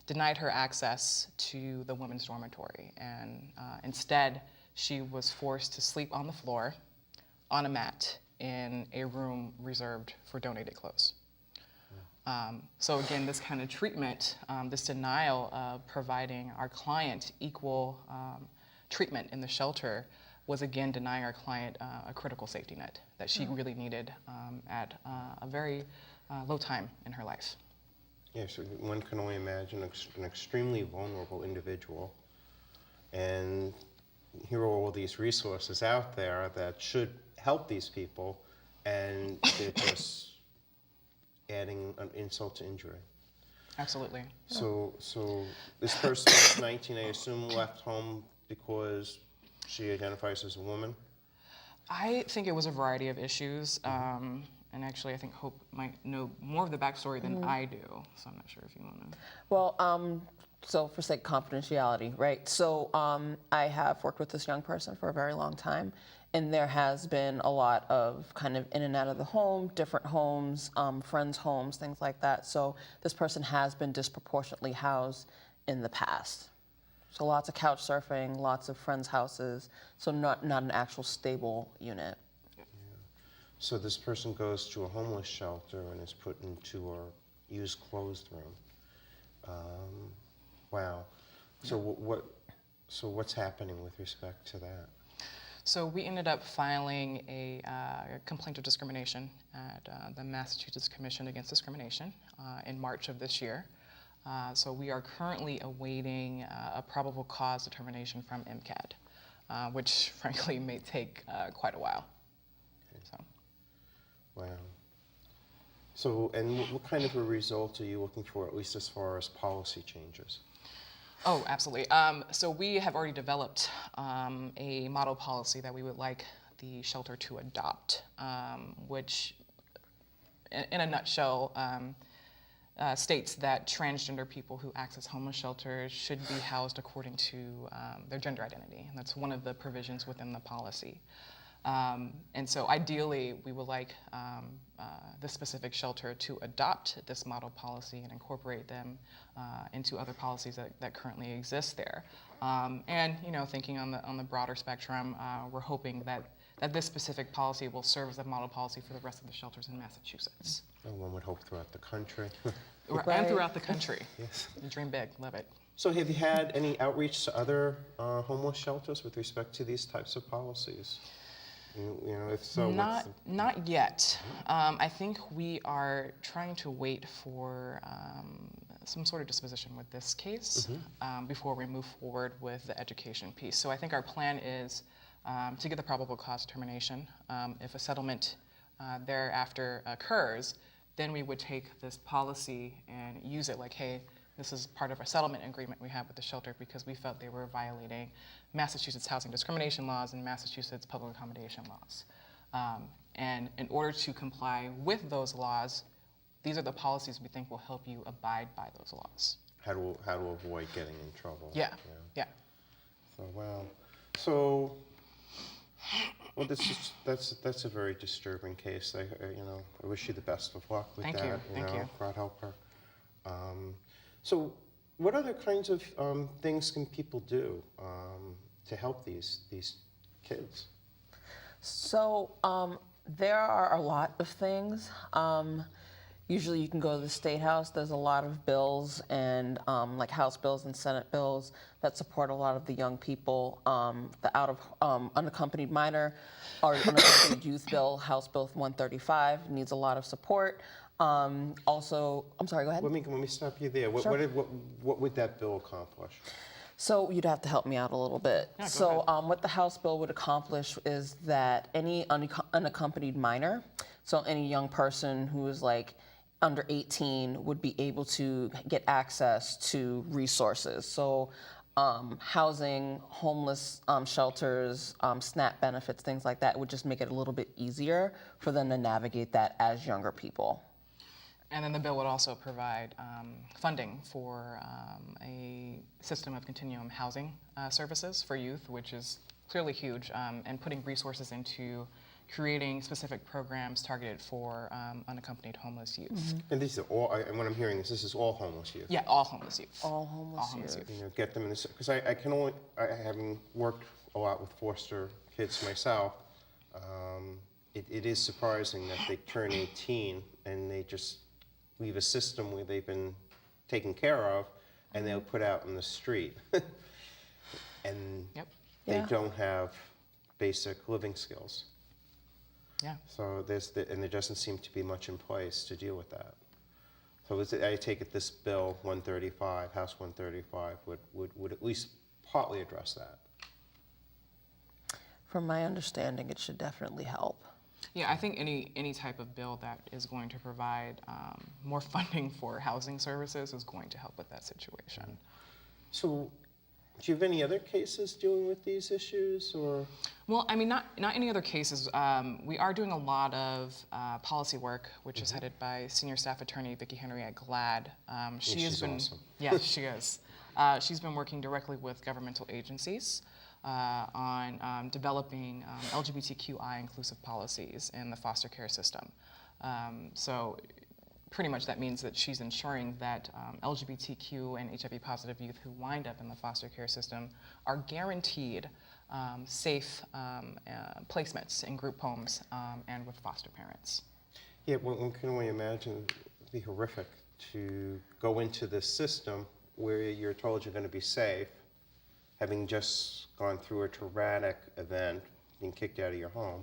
denied her access to the women's dormitory, and instead she was forced to sleep on the floor on a mat in a room reserved for donated clothes. So again, this kind of treatment, this denial of providing our client equal treatment in the shelter was again denying our client a critical safety net that she really needed at a very low time in her life. Yeah, so one can only imagine an extremely vulnerable individual, and here are all these resources out there that should help these people, and they're just adding an insult to injury. Absolutely. So this person is 19, I assume, left home because she identifies as a woman? I think it was a variety of issues. And actually, I think Hope might know more of the backstory than I do, so I'm not sure if you want to. Well, so for sake of confidentiality, right? So I have worked with this young person for a very long time, and there has been a lot of kind of in and out of the home, different homes, friends' homes, things like that. So this person has been disproportionately housed in the past. So lots of couch surfing, lots of friends' houses, so not an actual stable unit. So this person goes to a homeless shelter and is put into a used clothes room. Wow. So what's happening with respect to that? So we ended up filing a complaint of discrimination at the Massachusetts Commission Against Discrimination in March of this year. So we are currently awaiting a probable cause determination from MCAD, which frankly may take quite a while. So. Wow. So, and what kind of a result are you looking for, at least as far as policy changes? Oh, absolutely. So we have already developed a model policy that we would like the shelter to adopt, which, in a nutshell, states that transgender people who access homeless shelters should be housed according to their gender identity. And that's one of the provisions within the policy. And so ideally, we would like the specific shelter to adopt this model policy and incorporate them into other policies that currently exist there. And thinking on the broader spectrum, we're hoping that this specific policy will serve as a model policy for the rest of the shelters in Massachusetts. And one would hope throughout the country. And throughout the country. Yes. Dream big, love it. So have you had any outreach to other homeless shelters with respect to these types of policies? If so, not yet. I think we are trying to wait for some sort of disposition with this case before we move forward with the education piece. So I think our plan is to get the probable cause determination. If a settlement thereafter occurs, then we would take this policy and use it like, hey, this is part of our settlement agreement we have with the shelter because we felt they were violating Massachusetts housing discrimination laws and Massachusetts public accommodation laws. And in order to comply with those laws, these are the policies we think will help you abide by those laws. How to avoid getting in trouble. Yeah. So, wow. So, well, that's a very disturbing case. I wish you the best of luck with that. Thank you. God help her. So, what other kinds of things can people do to help these kids? So there are a lot of things. Usually you can go to the State House. There's a lot of bills and like House bills and Senate bills that support a lot of the young people. The unaccompanied minor or unaccompanied youth bill, House Bill 135, needs a lot of support. Also, I'm sorry, go ahead. Let me stop you there. What, Sure. what would that bill accomplish? So you'd have to help me out a little bit. Yeah, so what the House bill would accomplish is that any unaccompanied minor, so any young person who is like under 18 would be able to get access to resources. So housing, homeless shelters, SNAP benefits, things like that would just make it a little bit easier for them to navigate that as younger people. And then the bill would also provide funding for a system of continuum housing services for youth, which is clearly huge, and putting resources into creating specific programs targeted for unaccompanied homeless youth. And these are all, and what I'm hearing is this is all homeless youth. Yeah, all homeless youth. All homeless youth. You know, get them in this, because I can only, having worked a lot with foster kids myself, it is surprising that they turn 18 and they just leave a system where they've been taken care of and they'll put out in the street. And Yep. they Yeah. don't have basic living skills. Yeah. So and there doesn't seem to be much in place to deal with that. So I take it this bill 135, House 135, would at least partly address that. From my understanding, it should definitely help. Yeah, I think any type of bill that is going to provide more funding for housing services is going to help with that situation. So, do you have any other cases dealing with these issues, or? Well, I mean, not any other cases. We are doing a lot of policy work, which is headed by Senior Staff Attorney Vicki Henry at GLAD. She's awesome. Yeah, she is. She's been working directly with governmental agencies on developing LGBTQI inclusive policies in the foster care system. So pretty much that means that she's ensuring that LGBTQ and HIV positive youth who wind up in the foster care system are guaranteed safe placements in group homes and with foster parents. Yeah, one can only imagine it'd be horrific to go into this system where you're told you're going to be safe, having just gone through a traumatic event, being kicked out of your home,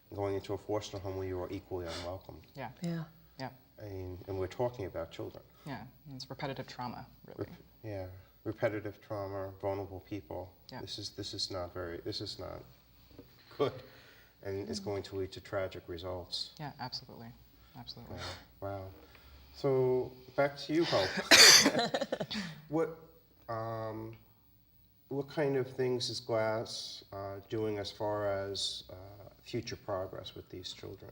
and going into a foster home where you are equally unwelcome. Yeah, Yeah. yeah, I mean, and we're talking about children. yeah. It's repetitive trauma, really. Yeah, repetitive trauma, vulnerable people. Yeah. This is not good, and it's going to lead to tragic results. Yeah, absolutely, absolutely. Wow. So back to you, Hope. What kind of things is GLAS doing as far as future progress with these children?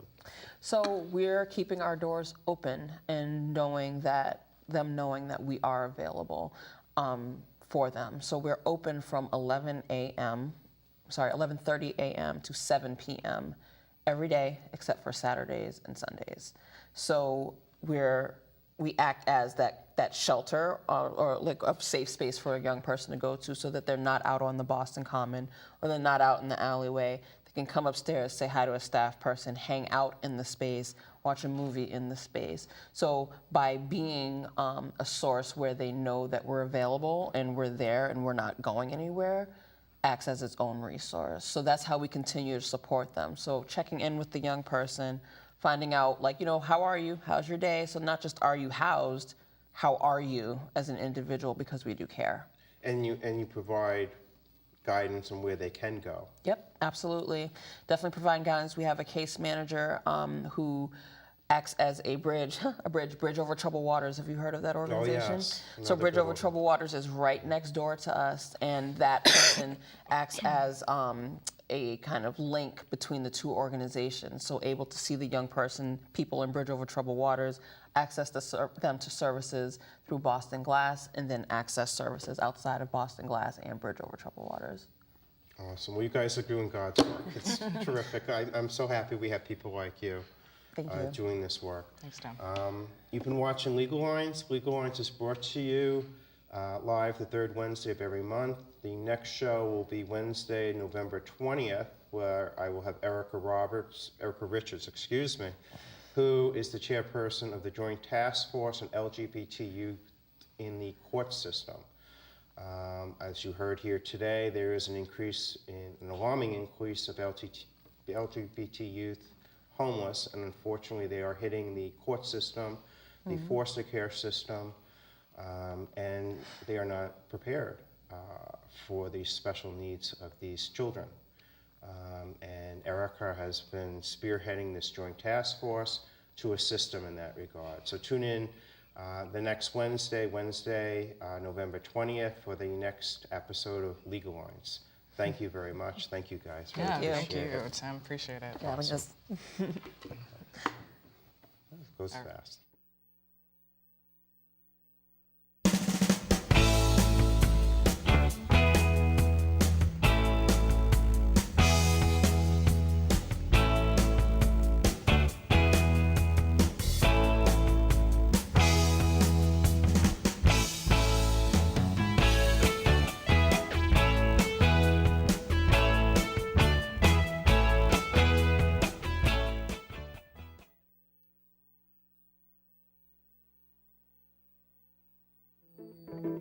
So we're keeping our doors open and knowing that we are available for them. So we're open from 11:30 a.m. to 7 p.m. every day except for Saturdays and Sundays. So we act as that shelter or like a safe space for a young person to go to, so that they're not out on the Boston Common or they're not out in the alleyway. They can come upstairs, say hi to a staff person, hang out in the space, watch a movie in the space. So by being a source where they know that we're available and we're there and we're not going anywhere, acts as its own resource. So that's how we continue to support them. So checking in with the young person, finding out, like, how are you? How's your day? So not just are you housed, how are you as an individual, because we do care. And you provide guidance on where they can go. Yep, absolutely. Definitely providing guidance. We have a case manager who acts as a bridge over troubled waters. Have you heard of that organization? yes. So Another Bridge good over one. troubled waters is right next door to us, and that person acts as a kind of link between the two organizations. So able to see the young person, people in Bridge over troubled waters, access them to services through Boston Glass, and then access services outside of Boston Glass and Bridge over troubled waters. Awesome. Well, you guys are doing God's work. It's terrific. I'm so happy we have people like you. Thank you. Doing this work. Thanks, Tom. You've been watching Legal Lines. Legal Lines is brought to you live the third Wednesday of every month. The next show will be Wednesday, November 20th, where I will have Erica Richards, who is the chairperson of the Joint Task Force on LGBT youth in the court system. As you heard here today, there is an alarming increase of LGBT youth homeless, and unfortunately they are hitting the court system, the foster care system, and they are not prepared for the special needs of these children. And Erica has been spearheading this joint task force to assist them in that regard. So tune in the next Wednesday, November 20th, for the next episode of Legal Lines. Thank you very much. Thank you, guys. Really Yeah, you. thank you, appreciate it. Tim. Appreciate it. Yeah, we just It goes fast. you.